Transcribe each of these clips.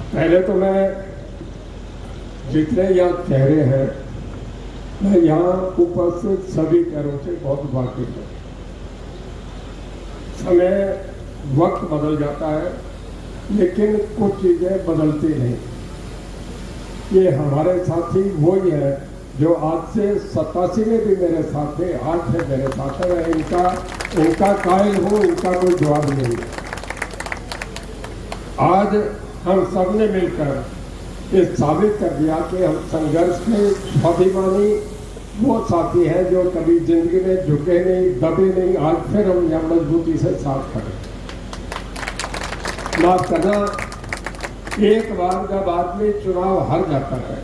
पहले तो मैं जितने यहाँ चेहरे हैं, मैं यहाँ उपस्थित सभी चेहरों से बहुत वाकिफ हूँ। समय वक्त बदल जाता है, लेकिन कुछ चीज़ें बदलती नहीं। ये हमारे साथी वही है जो आज से 87 में भी मेरे साथ थे, आज से मेरे साथ है। मैं इनका कायल हूँ, इनका कोई जवाब नहीं है। आज हम सब ने मिलकर ये साबित कर दिया कि हम संघर्ष के स्वाभिमानी वो साथी हैं जो कभी जिंदगी में झुके नहीं, दबे नहीं। आज फिर हम यहाँ मजबूती से साथ खड़े। माफ करना, एक बार जब आदमी चुनाव हार जाता है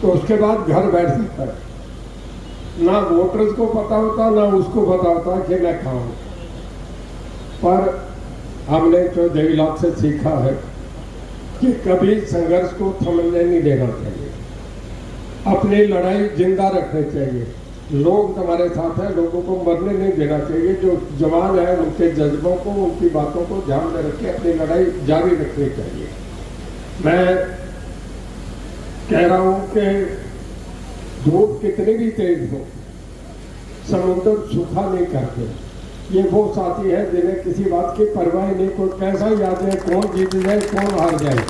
तो उसके बाद घर बैठ जाता है। ना वोटर्स को पता होता, ना उसको पता होता कि मैं खाऊं। पर हमने तो देवीलाल से सीखा है कि कभी संघर्ष को थमने नहीं देना चाहिए, अपनी लड़ाई जिंदा रखनी चाहिए। लोग तुम्हारे साथ हैं, लोगों को मरने नहीं देना चाहिए। जो जवान है उनके जज्बों को, उनकी बातों को ध्यान में रख के अपनी लड़ाई जारी रखनी चाहिए। मैं कह रहा हूं कि धूप कितनी भी तेज हो, समुद्र सूखा नहीं करते। ये वो साथी है जिन्हें किसी बात की परवाह नहीं, कोई पैसा याद है, कौन जीत जाए कौन हार जाए,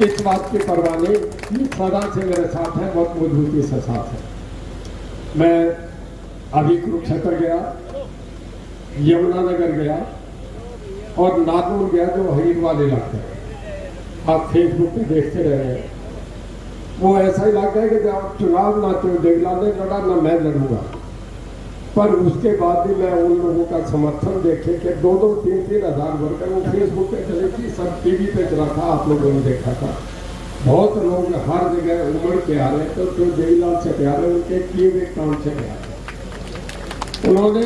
इस बात की परवाह नहीं। ये सदा से मेरे साथ है, बहुत मजबूती से साथ है। मैं अभी कुरुक्षेत्र गया, यमुनानगर गया और नागौर गया, जो हरिद्वार इलाका है। आप फेसबुक पे देखते रहे हैं। वो ऐसा इलाका है कि जब चुनाव ना तो देवीलाल ने लड़ा, ना मैं लड़ूंगा। पर उसके बाद भी मैं उन लोगों का समर्थन देखे कि 2-2, 3-3 हज़ार वर्कर वो फेसबुक पे चले थी, सब टीवी पे चला था, आप लोगों ने देखा था। बहुत लोग हर जगह उमड़ के आ रहे हैं, तो जो देवीलाल से प्यार है उनके किए हुए काम से प्यार है। उन्होंने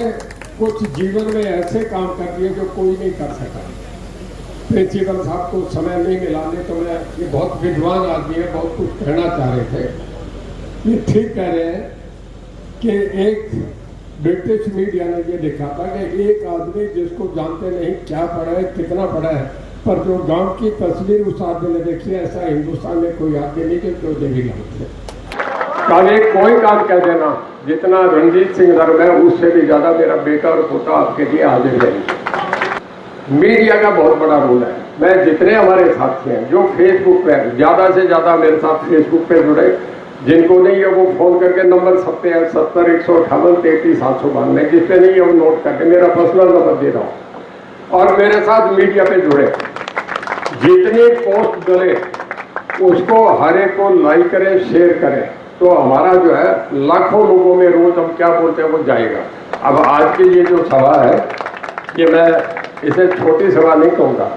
कुछ जीवन में ऐसे काम कर दिए जो कोई नहीं कर सका। प्रिंसिपल साहब को समय नहीं मिला, नहीं तो मैं, ये बहुत विद्वान आदमी है, बहुत कुछ कहना चाह रहे थे। ये ठीक कह रहे हैं कि एक ब्रिटिश मीडिया ने ये लिखा था कि एक आदमी जिसको जानते नहीं क्या पढ़ा है, कितना पढ़ा है, पर जो गांव की तस्वीर उस आदमी ने देखी है, ऐसा हिंदुस्तान में कोई आदमी नहीं जो देवीलाल थे। कभी कोई काम कह देना, जितना रणजीत सिंह धर्म है उससे भी ज्यादा मेरा बेटा और पोता आपके लिए हाजिर रहेंगे। मीडिया का बहुत बड़ा रोल है। मैं जितने हमारे साथी हैं जो फेसबुक पे, ज्यादा से ज्यादा मेरे साथ फेसबुक पे जुड़े, जिनको नहीं है वो फोन करके नंबर सब पे है, 70 158 33 792। जिसपे नहीं है वो नोट करके मेरा पर्सनल नंबर दे रहा हूँ। और मेरे साथ मीडिया पे जुड़े, जितनी पोस्ट डले उसको हर एक को लाइक करें, शेयर करें, तो हमारा जो है लाखों लोगों में रोज हम क्या बोलते हैं वो जाएगा। अब आज की ये जो सभा है, ये मैं इसे छोटी सभा नहीं कहूँगा,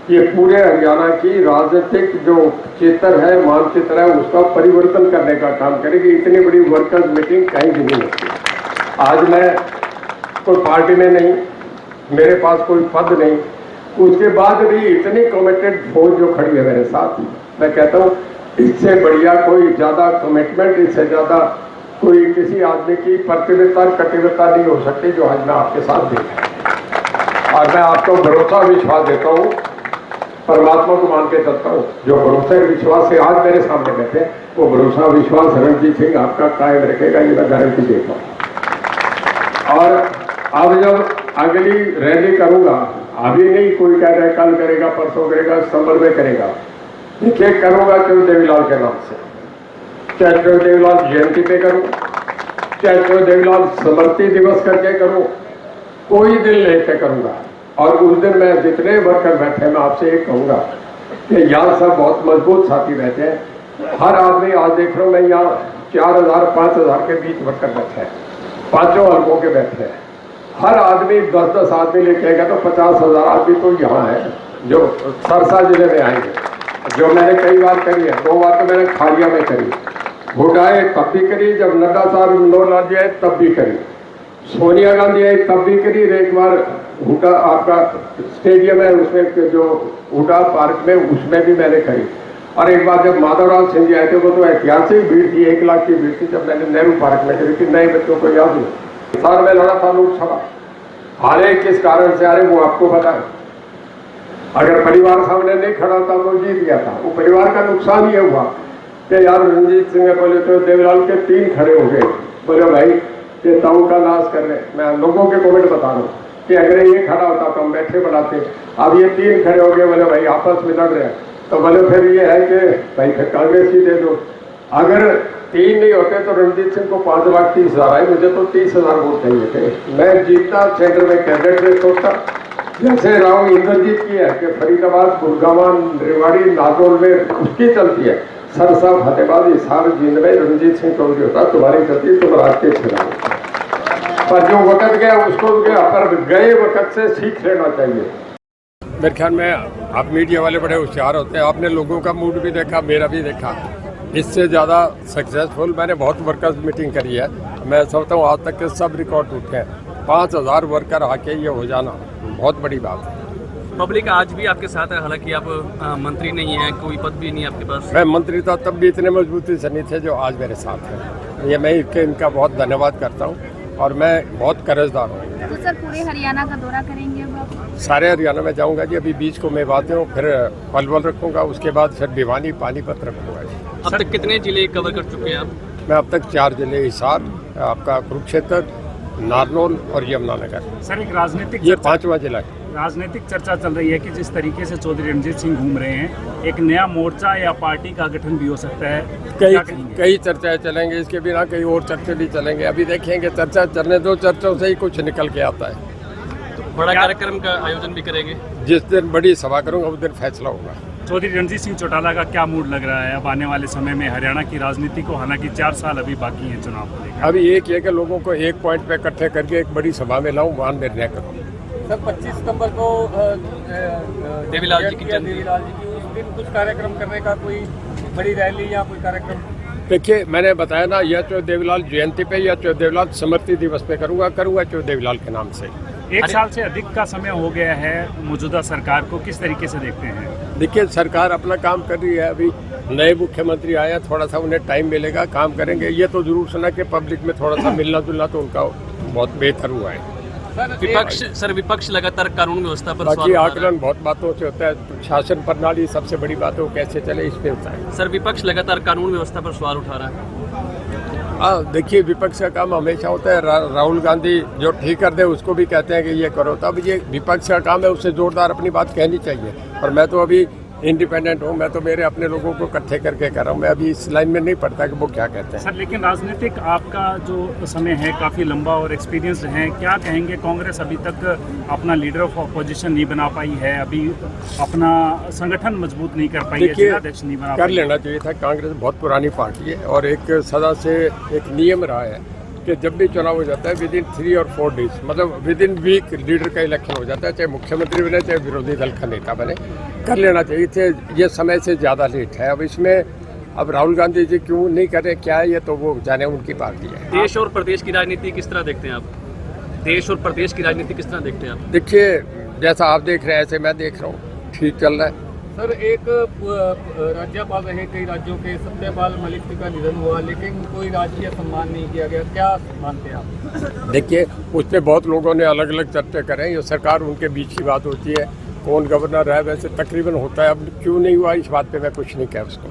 ये पूरे हरियाणा की राजनीतिक जो चित्र है, मानचित्र है, उसका परिवर्तन करने का काम करेगी। इतनी बड़ी वर्कर्स मीटिंग कहीं भी नहीं होती। आज मैं कोई पार्टी में नहीं, मेरे पास कोई पद नहीं, उसके बाद भी इतनी कमिटेड फौज जो खड़ी है मेरे साथ, मैं कहता हूँ इससे बढ़िया कोई ज्यादा कमिटमेंट, इससे ज्यादा कोई किसी आदमी की प्रतिबद्धता कटिबद्धता नहीं हो सकती जो आज मैं आपके साथ देखा। और मैं आपको भरोसा विश्वास देता हूँ, परमात्मा को मान के चलता हूँ। जो भरोसा विश्वास से आज मेरे सामने बैठे, वो भरोसा विश्वास रणजीत सिंह आपका कायम रखेगा, ये मैं गारंटी देता हूँ। और अब जब अगली रैली करूंगा, अभी नहीं कोई कह रहा है कल करेगा, परसों करेगा, सितंबर में करेगा, देखिए करूंगा क्यों देवीलाल के नाम से। चाहे क्यों देवीलाल जयंती पे करूं, चाहे क्यों देवीलाल स्मृति दिवस करके करूं, कोई दिन लेके करूंगा। और उस दिन मैं जितने वर्कर बैठे, मैं आपसे एक कहूंगा कि यहाँ सब बहुत मजबूत साथी बैठे हैं। हर आदमी, आज देख रहा हूँ मैं यहाँ 4000 5000 के बीच वर्कर बैठे हैं, 5 हल्कों के बैठे हैं। हर आदमी 10-10 आदमी लेके आएगा तो 50,000 आदमी तो यहाँ है जो सरसा जिले में आएंगे। जो मैंने कई बार करी है, 2 बार तो मैंने खाड़िया में करी, घुटाए तब भी करी, जब नड्डा साहब इंदौर ला दिया तब भी करी, सोनिया गांधी आई तब भी करी, एक बार हुडा आपका स्टेडियम है उसमें, जो हुडा पार्क में, उसमें भी मैंने करी। और एक बार जब माधवराव सिंह जी आए थे, वो तो ऐतिहासिक भीड़ थी, 1 लाख की भीड़ थी, जब मैंने नेहरू पार्क में करी थी। नए बच्चों को याद नहीं, साल में लड़ा था लोकसभा, हारे किस कारण से हारे वो आपको पता है। अगर परिवार सामने नहीं खड़ा था तो जीत गया था। वो परिवार का नुकसान ये हुआ कि यार रणजीत सिंह ने बोले तो देवलाल के 3 खड़े हो गए, बोले भाई ये ताऊ का नाश कर रहे। मैं लोगों के कमेंट बता रहा हूँ कि अगर ये खड़ा होता तो हम बैठे बनाते। अब ये 3 खड़े हो गए, बोले भाई आपस में लड़ रहे हैं, तो बोले फिर ये है कि भाई फिर कांग्रेस ही दे दो। अगर 3 नहीं होते तो रणजीत सिंह को 5,30,000 आए, मुझे तो 30,000 वोट चाहिए थे। मैं जीतता, सेंटर में कैबिनेट में सोचता, जैसे राव इंद्रजीत की है कि फरीदाबाद, गुड़गांव, रेवाड़ी, नागौर में उसकी चलती है। सरसा, फतेहाबाद, हिसार, जींद में रणजीत सिंह चौधरी होता, तुम्हारी चलती, तुम राज के खिलाफ। पर जो वक्त गया उसको गया, पर गए वक्त से सीख लेना चाहिए। मेरे ख्याल में आप मीडिया वाले बड़े होशियार होते हैं, आपने लोगों का मूड भी देखा, मेरा भी देखा। इससे ज़्यादा सक्सेसफुल मैंने बहुत वर्कर्स मीटिंग करी है। मैं समझता हूँ आज तक के सब रिकॉर्ड टूटे हैं। 5,000 वर्कर आके ये हो जाना बहुत बड़ी बात है। पब्लिक आज भी आपके साथ है, हालांकि आप मंत्री नहीं हैं, कोई पद भी नहीं है आपके पास। मैं मंत्री था तब भी इतने मजबूती से नहीं थे जो आज मेरे साथ हैं। ये मैं इनका बहुत धन्यवाद करता हूँ और मैं बहुत कर्जदार हूँ। तो सर पूरे हरियाणा का दौरा करेंगे अब आप? सारे हरियाणा में जाऊँगा जी। अभी बीच को मेवाते हूँ, फिर पलवल रखूँगा, उसके बाद फिर भिवानी, पानीपत रखूँगा जी। अब तक कितने जिले कवर कर चुके हैं आप? मैं अब तक 4 जिले, हिसार, आपका कुरुक्षेत्र, नारनौल और यमुनानगर। सर एक राजनीतिक ये 5वां जिला है। राजनीतिक चर्चा चल रही है कि जिस तरीके से चौधरी रणजीत सिंह घूम रहे हैं, एक नया मोर्चा या पार्टी का गठन भी हो सकता है। कई चर्चाएं चलेंगे, इसके बिना कई और चर्चे भी चलेंगे। अभी देखेंगे, चर्चा चलने दो, चर्चों से ही कुछ निकल के आता है। तो बड़ा कार्यक्रम का आयोजन भी करेंगे? जिस दिन बड़ी सभा करूंगा उस दिन फैसला होगा। चौधरी रणजीत सिंह चौटाला का क्या मूड लग रहा है अब आने वाले समय में हरियाणा की राजनीति को? हालांकि 4 साल अभी बाकी है चुनाव को लेकर। अभी एक ये कि लोगों को एक पॉइंट पे इकट्ठे करके एक बड़ी सभा में लाऊं, वहां निर्णय करूं। सर 25 सितंबर को देवीलाल जी की उस दिन कुछ कार्यक्रम करने का, कोई बड़ी रैली या कोई कार्यक्रम? देखिए, मैंने बताया ना, या चौ देवीलाल जयंती पे या चौ देवीलाल स्मृति दिवस पे करूंगा चौ देवीलाल के नाम से। 1 साल से अधिक का समय हो गया है मौजूदा सरकार को, किस तरीके से देखते हैं? देखिए, सरकार अपना काम कर रही है। अभी नए मुख्यमंत्री आए हैं, थोड़ा सा उन्हें टाइम मिलेगा, काम करेंगे। ये तो जरूर सुना कि पब्लिक में थोड़ा सा मिलना जुलना तो उनका बहुत बेहतर हुआ है। विपक्ष लगातार कानून व्यवस्था पर बाकी आकलन बहुत बातों से होता है। शासन प्रणाली सबसे बड़ी बात है, वो कैसे चले इस पे होता है। सर विपक्ष लगातार कानून व्यवस्था पर सवाल उठा रहा है। हाँ, देखिए, विपक्ष का काम हमेशा होता है। राहुल गांधी जो ठीक कर दे उसको भी कहते हैं कि ये करो, तब ये विपक्ष का काम है, उससे जोरदार अपनी बात कहनी चाहिए। और मैं तो अभी इंडिपेंडेंट हूँ, मैं तो मेरे अपने लोगों को इकट्ठे करके कर रहा हूँ। मैं अभी इस लाइन में नहीं पढ़ता कि वो क्या कहते हैं। सर लेकिन राजनीतिक आपका जो समय है काफ़ी लंबा और एक्सपीरियंस है, क्या कहेंगे? कांग्रेस अभी तक अपना लीडर ऑफ अपोजिशन नहीं बना पाई है, अभी अपना संगठन मजबूत नहीं कर पाई है, जिलाध्यक्ष नहीं बना पाई। कर लेना चाहिए था। कांग्रेस बहुत पुरानी पार्टी है और एक सदा से एक नियम रहा है कि जब भी चुनाव हो जाता है विदिन 3 और 4 डेज, मतलब विदिन वीक लीडर का इलेक्शन हो जाता है, चाहे मुख्यमंत्री बने चाहे विरोधी दल का नेता बने। कर लेना चाहिए थे, ये समय से ज़्यादा लेट है। अब इसमें अब राहुल गांधी जी क्यों नहीं कर रहे, क्या है, ये तो वो जाने, उनकी पार्टी है। देश और प्रदेश की राजनीति किस तरह देखते हैं आप? देश और प्रदेश की राजनीति किस तरह देखते हैं आप? देखिए, जैसा आप देख रहे हैं ऐसे मैं देख रहा हूँ, ठीक चल रहा है। सर एक राज्यपाल रहे कई राज्यों के, सत्यपाल मलिक का निधन हुआ, लेकिन कोई राजकीय सम्मान नहीं किया गया, क्या मानते हैं आप? देखिए, उस पर बहुत लोगों ने अलग अलग चर्चा करें। ये सरकार उनके बीच की बात होती है, कौन गवर्नर है, वैसे तकरीबन होता है। अब क्यों नहीं हुआ इस बात पे मैं कुछ नहीं कह उसको।